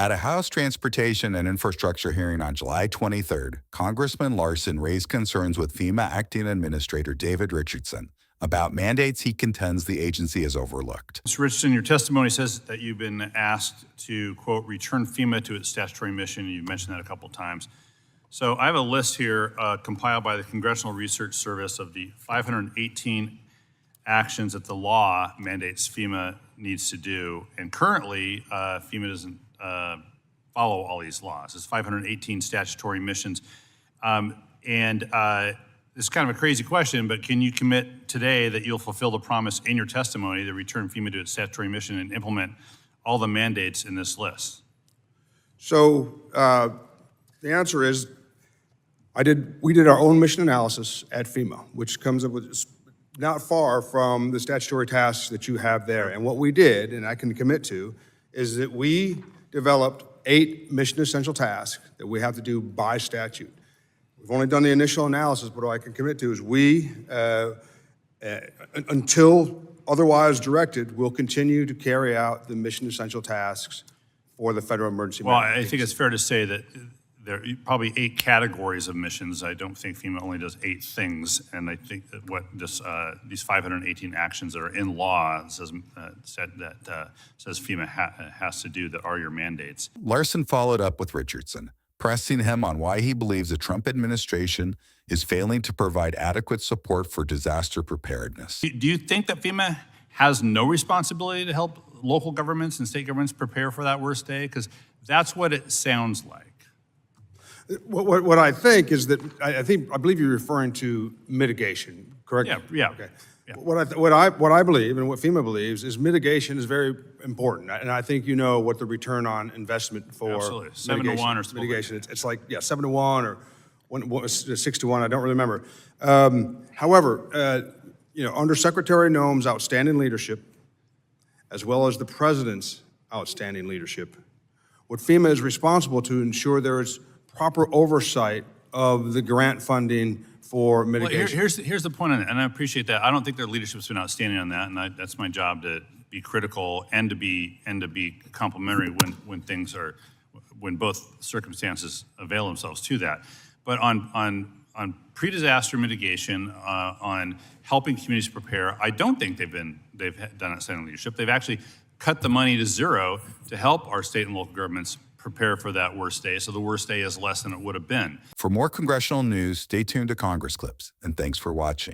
At a House Transportation and Infrastructure hearing on July 23rd, Congressman Larsen raised concerns with FEMA Acting Administrator David Richardson about mandates he contends the agency has overlooked. Mr. Richardson, your testimony says that you've been asked to, quote, return FEMA to its statutory mission, and you've mentioned that a couple times. So I have a list here compiled by the Congressional Research Service of the 518 actions that the law mandates FEMA needs to do. And currently, FEMA doesn't follow all these laws. It's 518 statutory missions. This is kind of a crazy question, but can you commit today that you'll fulfill the promise in your testimony to return FEMA to its statutory mission and implement all the mandates in this list? So the answer is, we did our own mission analysis at FEMA, which comes up with not far from the statutory tasks that you have there. And what we did, and I can commit to, is that we developed 8 mission essential tasks that we have to do by statute. We've only done the initial analysis, but what I can commit to is we, until otherwise directed, will continue to carry out the mission essential tasks for the Federal Emergency Management Well, I think it's fair to say that there are probably 8 categories of missions. I don't think FEMA only does 8 things, and I think that what these 518 actions that are in law says FEMA has to do that are your mandates. Larsen followed up with Richardson, pressing him on why he believes the Trump administration is failing to provide adequate support for disaster preparedness. Do you think that FEMA has no responsibility to help local governments and state governments prepare for that worst day? Because that's what it sounds like. What I think is that, I believe you're referring to mitigation, correct? Yeah. Okay. Yeah. What I believe, and what FEMA believes, is mitigation is very important. And I think you know what the return on investment for Absolutely. 7 to 1 or something. Mitigation. It's like, 7 to 1 or 6 to 1. I don't really remember. However, under Secretary Noem's outstanding leadership, as well as the President's outstanding leadership, what FEMA is responsible to ensure there is proper oversight of the grant funding for mitigation. Well, here's the point on it, and I appreciate that. I don't think their leadership's been outstanding on that, and that's my job to be critical and to be complimentary when both circumstances avail themselves to that. But on pre-disaster mitigation, on helping communities prepare, I don't think they've done outstanding leadership. They've actually cut the money to zero to help our state and local governments prepare for that worst day, so the worst day is less than it would have been. For more congressional news, stay tuned to Congress Clips, and thanks for watching.